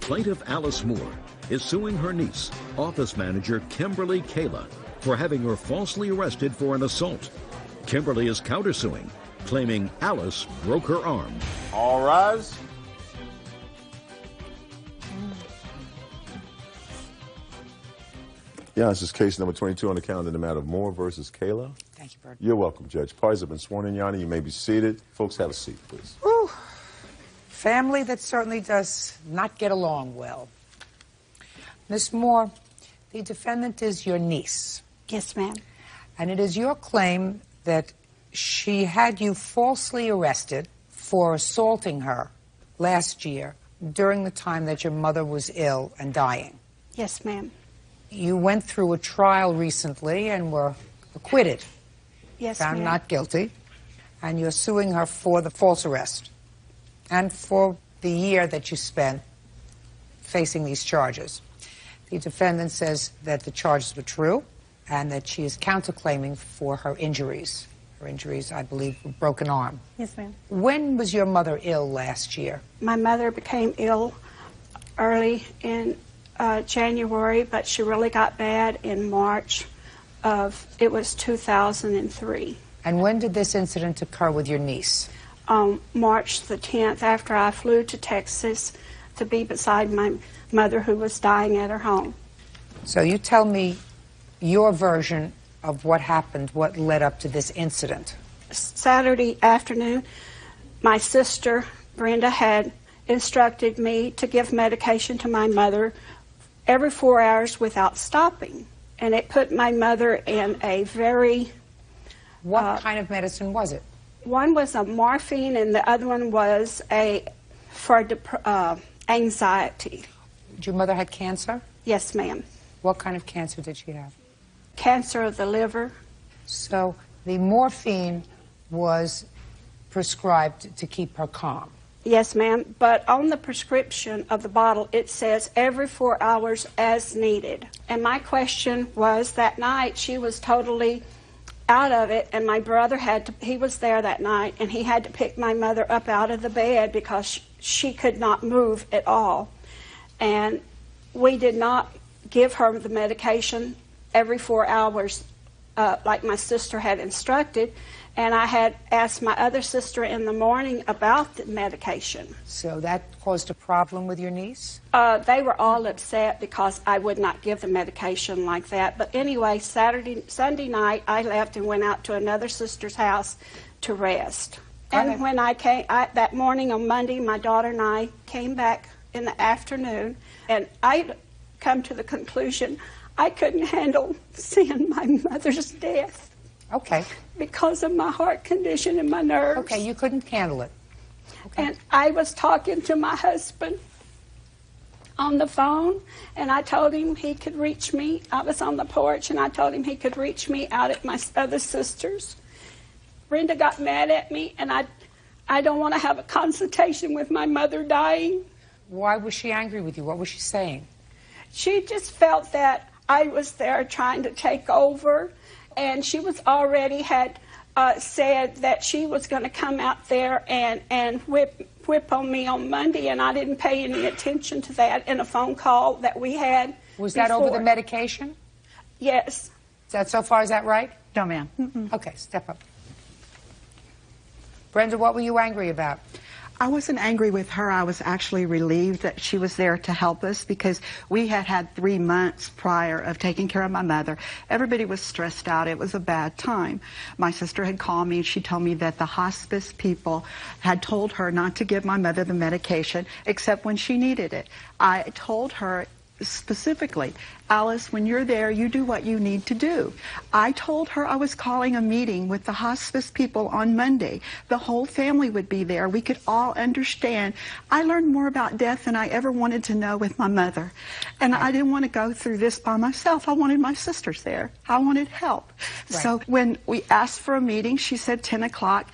Plaintiff Alice Moore is suing her niece, office manager Kimberly Kayla, for having her falsely arrested for an assault. Kimberly is countersuing, claiming Alice broke her arm. All rise. Yeah, this is case number 22 on the calendar, the matter of Moore versus Kayla. Thank you, Bert. You're welcome, Judge. Parties have been sworn in, Your Honor. You may be seated. Folks, have a seat, please. Whew. Family that certainly does not get along well. Miss Moore, the defendant is your niece. Yes, ma'am. And it is your claim that she had you falsely arrested for assaulting her last year during the time that your mother was ill and dying. Yes, ma'am. You went through a trial recently and were acquitted. Yes, found ma'am. not guilty. And you're suing her for the false arrest and for the year that you spent facing these charges. The defendant says that the charges were true and that she is counterclaiming for her injuries. Her injuries, I believe, were broken arm. Yes, ma'am. When was your mother ill last year? My mother became ill early in January, but she really got bad in March of, it was 2003. And when did this incident occur with your niece? March the 10th, after I flew to Texas to be beside my mother who was dying at her home. So you tell me your version of what happened, what led up to this incident. Saturday afternoon, my sister, Brenda, had instructed me to give medication to my mother every 4 hours without stopping. And it put my mother in a very... What kind of medicine was it? One was a morphine and the other one was for anxiety. Your mother had cancer? Yes, ma'am. What kind of cancer did she have? Cancer of the liver. So the morphine was prescribed to keep her calm. Yes, ma'am, but on the prescription of the bottle, it says every 4 hours as needed. And my question was, that night she was totally out of it, and my brother he was there that night, and he had to pick my mother up out of the bed because she could not move at all. And we did not give her the medication every 4 hours like my sister had instructed. And I had asked my other sister in the morning about the medication. So that caused a problem with your niece? They were all upset because I would not give the medication like that. But anyway, Sunday night, I left and went out to another sister's house to rest. And when I came, that morning on Monday, my daughter and I came back in the afternoon, and I come to the conclusion I couldn't handle seeing my mother's death. Okay. Because of my heart condition and my nerves. Okay, you couldn't handle it. Okay. And I was talking to my husband on the phone, and I told him he could reach me. I was on the porch, and I told him he could reach me out at my other sister's. Brenda got mad at me, and I don't want to have a consultation with my mother dying. Why was she angry with you? What was she saying? She just felt that I was there trying to take over. And she was already had said that she was going to come out there and whip on me on Monday, and I didn't pay any attention to that in a phone call that we had. Was that over the medication? Yes. Is that so far, is that right? No, ma'am. Okay, step up. Brenda, what were you angry about? I wasn't angry with her. I was actually relieved that she was there to help us because we had 3 months prior of taking care of my mother. Everybody was stressed out. It was a bad time. My sister had called me and she told me that the hospice people had told her not to give my mother the medication except when she needed it. I told her specifically, Alice, when you're there, you do what you need to do. I told her I was calling a meeting with the hospice people on Monday. The whole family would be there. We could all understand. I learned more about death than I ever wanted to know with my mother. And I didn't want to go through this by myself. I wanted my sisters there. I wanted help. Right. So when we asked for a meeting, she said 10 o'clock.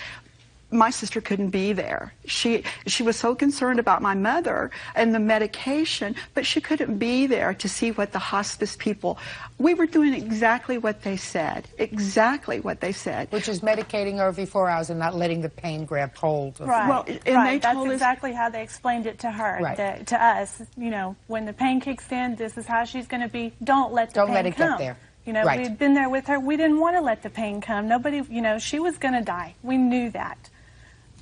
my sister couldn't be there. She was so concerned about my mother and the medication, but she couldn't be there to see what the hospice people. We were doing exactly what they said, exactly what they said. Which is medicating her every 4 hours and not letting the pain grab hold of Right. Well, and right. they told That's us, exactly how they explained it to her, Right. to us. You know, when the pain kicks in, this is how she's going to be. Don't let the Don't pain let it come. get there. You know, Right. we'd been there with her. We didn't want to let the pain come. Nobody, you know, she was going to die. We knew that.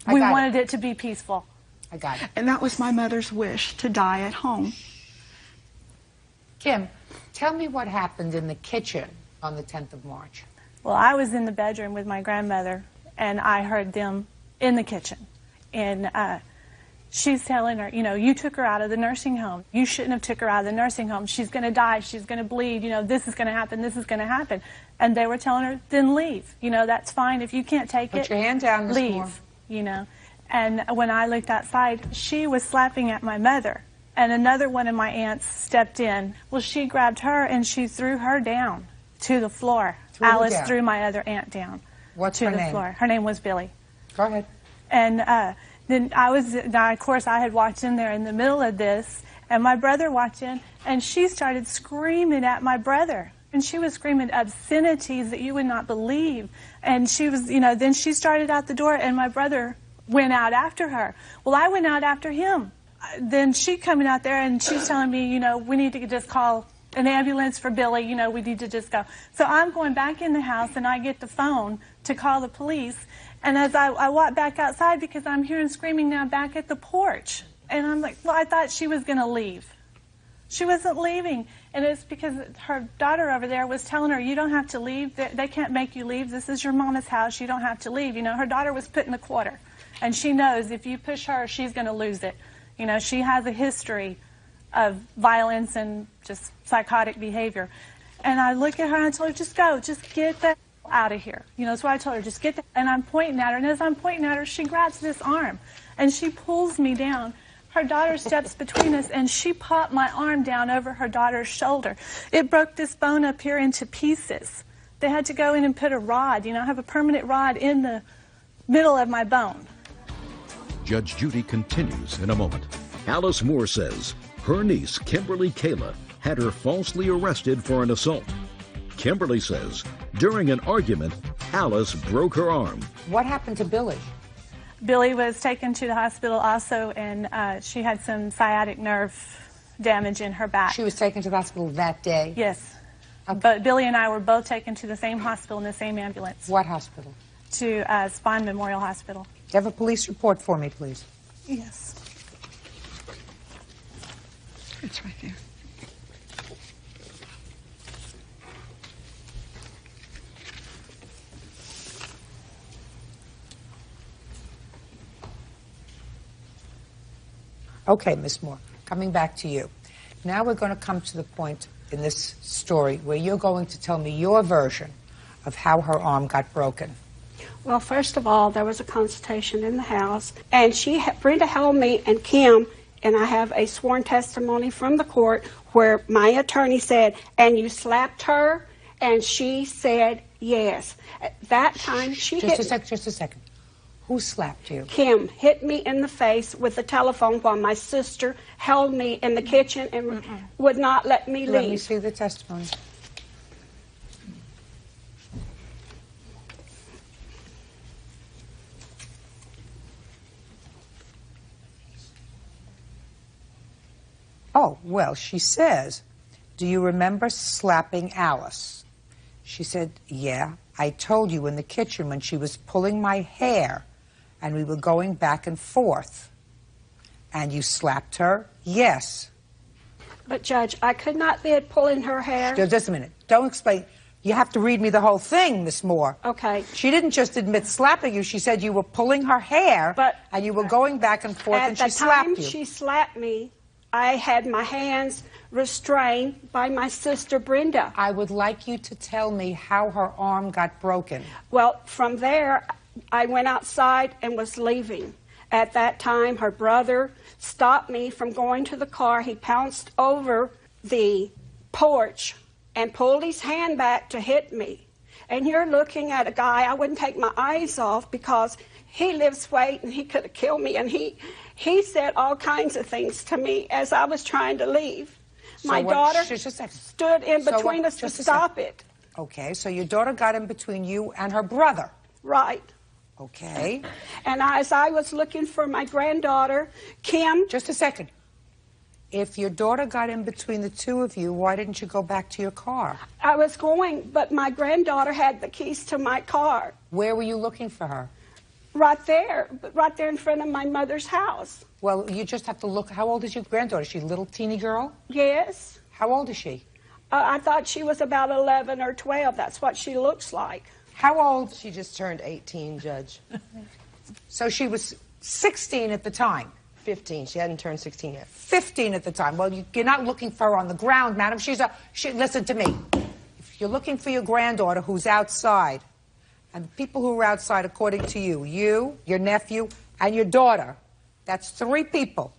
We got wanted it to be peaceful. I got it. and that was my mother's wish, to die at home. Kim, tell me what happened in the kitchen on the 10th of March. Well, I was in the bedroom with my grandmother, and I heard them in the kitchen. And she's telling her, you know, you took her out of the nursing home. You shouldn't have took her out of the nursing home. She's going to die. She's going to bleed. You know, this is going to happen. This is going to happen. And they were telling her, then leave. You know, that's fine. If you can't take it, Put your hand down, Miss leave. Moore. You know. And when I looked outside, she was slapping at my mother. And another one of my aunts stepped in. Well, she grabbed her and she threw her down to the floor. Threw her Alice down. threw my other aunt down. What's to her the name? floor. Her name was Billy. Go ahead. And then of course, I had walked in there in the middle of this, and my brother walked in, and she started screaming at my brother. And she was screaming obscenities that you would not believe. And she was, you know, then she started out the door, and my brother went out after her. Well, I went out after him. Then she coming out there, and she's telling me, you know, we need to just call an ambulance for Billy, you know, we need to just go. So I'm going back in the house, and I get the phone to call the police. And as I walk back outside, because I'm hearing screaming now back at the porch. And I'm like, well, I thought she was going to leave. She wasn't leaving. And it's because her daughter over there was telling her, you don't have to leave. They can't make you leave. This is your mama's house. You don't have to leave. You know, her daughter was put in a quarter. And she knows if you push her, she's going to lose it. You know, she has a history of violence and just psychotic behavior. And I look at her and I told her, just go. Just get that out of here. You know, that's why I told her, just get that. And I'm pointing at her. And as I'm pointing at her, she grabs this arm. And she pulls me down. Her daughter steps between us, and she popped my arm down over her daughter's shoulder. It broke this bone up here into pieces. They had to go in and put a rod, you know, have a permanent rod in the middle of my bone. Judge Judy continues in a moment. Alice Moore says her niece, Kimberly Kayla, had her falsely arrested for an assault. Kimberly says during an argument, Alice broke her arm. What happened to Billy? Billy was taken to the hospital also, and she had some sciatic nerve damage in her back. She was taken to the hospital that day? Yes. Okay. But Billy and I were both taken to the same hospital in the same ambulance. What hospital? To Spine Memorial Hospital. Do you have a police report for me, please? Yes. It's right there. Okay, Ms. Moore, coming back to you. Now we're going to come to the point in this story where you're going to tell me your version of how her arm got broken. Well, first of all, there was a consultation in the house, and Brenda held me and Kim, and I have a sworn testimony from the court where my attorney said, and you slapped her, and she said yes. At that time, she hit Just a second. Who slapped you? Kim hit me in the face with the telephone while my sister held me in the kitchen and would not let me leave. Let me see the testimony. Oh, well, she says, do you remember slapping Alice? She said, yeah. I told you in the kitchen when she was pulling my hair and we were going back and forth. And you slapped her? Yes. But, Judge, I could not be pulling her hair. Just a minute. Don't explain. You have to read me the whole thing, Miss Moore. Okay. She didn't just admit slapping you. She said you were pulling her hair and you were going back and forth and she slapped you. At the time she slapped me, I had my hands restrained by my sister Brenda. I would like you to tell me how her arm got broken. Well, from there, I went outside and was leaving. At that time, her brother stopped me from going to the car. He pounced over the porch and pulled his hand back to hit me. And you're looking at a guy, I wouldn't take my eyes off because he lives weight and he could have killed me. And he said all kinds of things to me as I was trying to leave. My daughter stood in between us to stop it. Okay, so your daughter got in between you and her brother. Right. Okay. And as I was looking for my granddaughter, Kim. Just a second. If your daughter got in between the two of you, why didn't you go back to your car? I was going, but my granddaughter had the keys to my car. Where were you looking for her? Right there in front of my mother's house. Well, you just have to look. How old is your granddaughter? Is she a little teeny girl? Yes. How old is she? I thought she was about 11 or 12. That's what she looks like. How old? She just turned 18, Judge. So she was 16 at the time. 15. She hadn't turned 16 yet. 15 at the time. Well, you're not looking for her on the ground, madam. Listen to me. If you're looking for your granddaughter who's outside, and the people who are outside, according to you, your nephew, and your daughter, that's 3 people.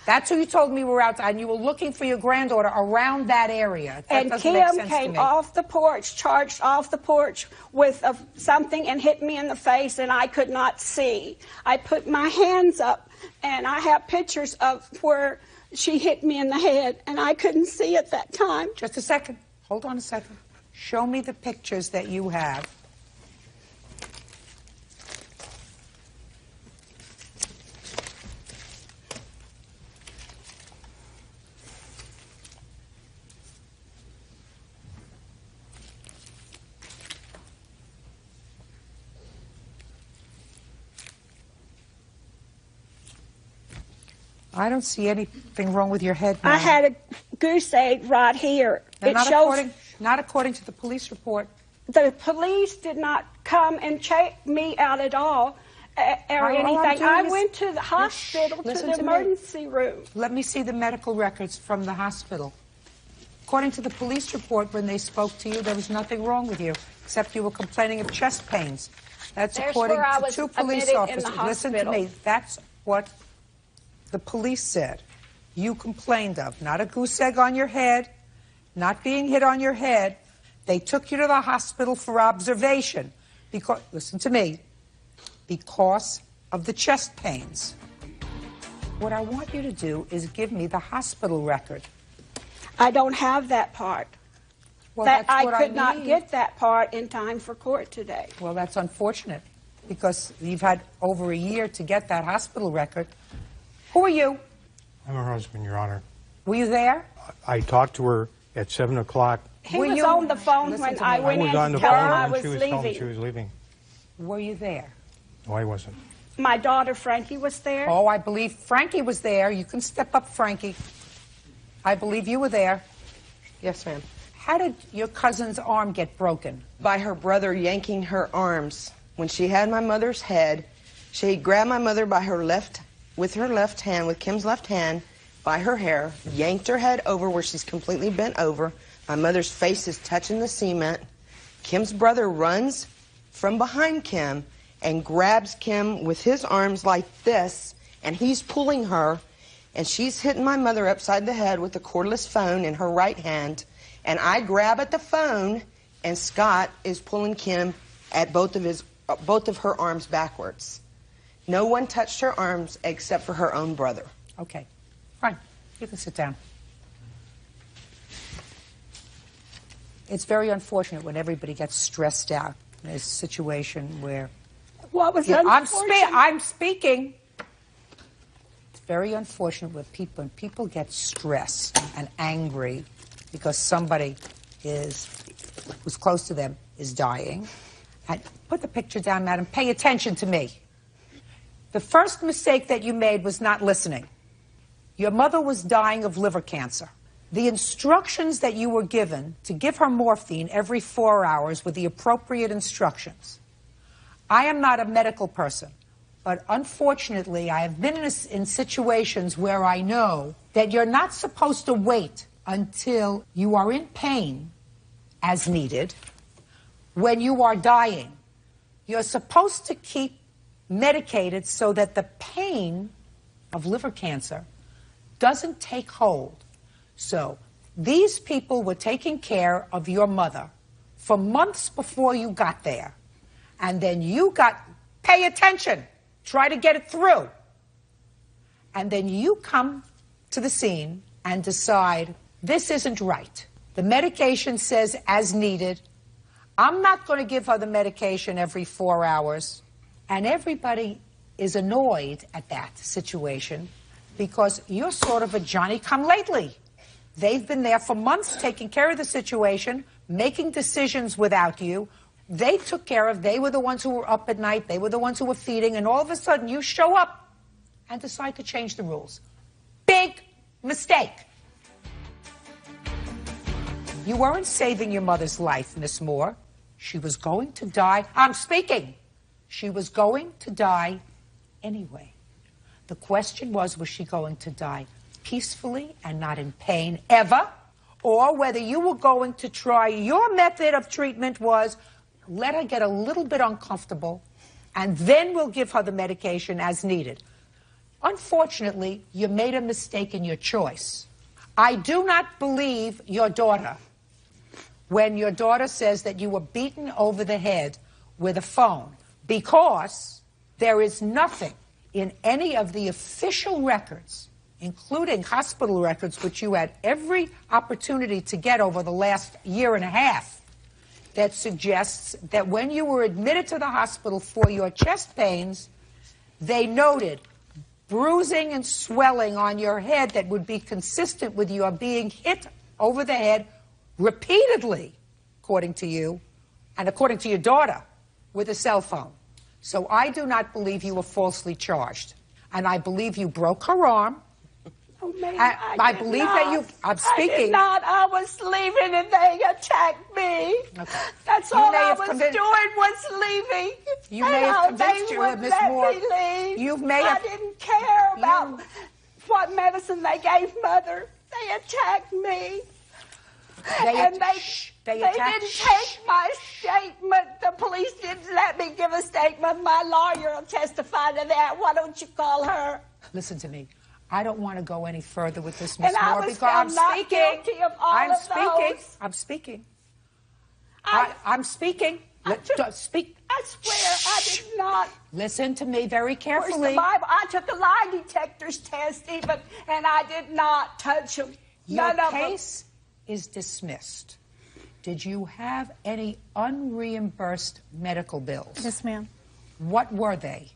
That's who you told me were outside, and you were looking for your granddaughter around that area. That and Kim came off the porch, charged off the porch with something and hit me in the face, and I could not see. I put my hands up, and I have pictures of where she hit me in the head, and I couldn't see at that time. Just a second. Hold on a second. Show me the pictures that you have. I don't see anything wrong with your head now. I had a goose egg right here. Not according to the police report. The police did not come and check me out at all or anything. I went to the hospital, to the emergency room. Let me see the medical records from the hospital. According to the police report, when they spoke to you, there was nothing wrong with you, except you were complaining of chest pains. That's according to 2 police officers. Listen to me. That's what the police said you complained of. Not a goose egg on your head, not being hit on your head. They took you to the hospital for observation because, listen to me, because of the chest pains. What I want you to do is give me the hospital record. I don't have that part. Well, I could not get that part in time for court today. Well, that's unfortunate because you've had over a year to get that hospital record. Who are you? I'm her husband, Your Honor. Were you there? I talked to her at 7 o'clock. He was on the phone when I went in to tell her I was leaving. She was leaving. Were you there? No, I wasn't. My daughter, Frankie, was there. Oh, I believe Frankie was there. You can step up, Frankie. I believe you were there. Yes, ma'am. How did your cousin's arm get broken? By her brother yanking her arms. When she had my mother's head, she grabbed my mother by her left with Kim's left hand, by her hair, yanked her head over where she's completely bent over. My mother's face is touching the cement. Kim's brother runs from behind Kim and grabs Kim with his arms like this, and he's pulling her, and she's hitting my mother upside the head with a cordless phone in her right hand, and I grab at the phone, and Scott is pulling Kim at both of her arms backwards. No one touched her arms except for her own brother. Okay. Fine. You can sit down. It's very unfortunate when everybody gets stressed out in a situation where... What was unfortunate? I'm speaking. It's very unfortunate when people get stressed and angry because somebody who's close to them is dying. And put the picture down, madam. Pay attention to me. The first mistake that you made was not listening. Your mother was dying of liver cancer. The instructions that you were given to give her morphine every 4 hours were the appropriate instructions. I am not a medical person, but unfortunately I have been in situations where I know that you're not supposed to wait until you are in pain, as needed, when you are dying. You're supposed to keep medicated so that the pain of liver cancer doesn't take hold. So these people were taking care of your mother for months before you got there. And then you got Pay attention. Try to get it through. And then you come to the scene and decide, this isn't right. The medication says as needed. I'm not going to give her the medication every 4 hours. And everybody is annoyed at that situation because you're sort of a Johnny-come-lately. They've been there for months taking care of the situation, making decisions without you. They took care of, they were the ones who were up at night, they were the ones who were feeding, and all of a sudden you show up and decide to change the rules. Big mistake. You weren't saving your mother's life, Miss Moore. She was going to die. I'm speaking. She was going to die anyway. The question was she going to die peacefully and not in pain ever? Or whether you were going to try, your method of treatment was let her get a little bit uncomfortable and then we'll give her the medication as needed. Unfortunately, you made a mistake in your choice. I do not believe your daughter when your daughter says that you were beaten over the head with a phone, because there is nothing in any of the official records, including hospital records, which you had every opportunity to get over the last year and a half, that suggests that when you were admitted to the hospital for your chest pains, they noted bruising and swelling on your head that would be consistent with your being hit over the head repeatedly, according to you, and according to your daughter, with a cell phone. So I do not believe you were falsely charged. And I believe you broke her arm. Oh, ma'am, I believe not. that you... I'm speaking. I did not. I was leaving and they attacked me. Okay. That's all I was doing was leaving. You may have convinced you, Miss Moore. I didn't care about what medicine they gave Mother. They attacked me. They didn't take my statement. The police didn't let me give a statement. My lawyer will testify to that. Why don't you call her? Listen to me. I don't want to go any further with this, Miss Moore, because I'm speaking. I'm speaking. I'm speaking. Speak. I swear I did not. Listen to me very carefully. Where's the Bible? I took a lie detector's test even, and I did not touch them. Your case is dismissed. Did you have any unreimbursed medical bills? Yes, ma'am. What were they?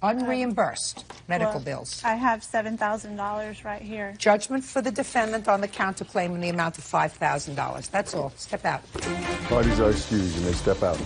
Unreimbursed medical bills. I have $7,000 right here. Judgment for the defendant on the counterclaim in the amount of $5,000. That's all. Step out. Parties are excused. You may step out.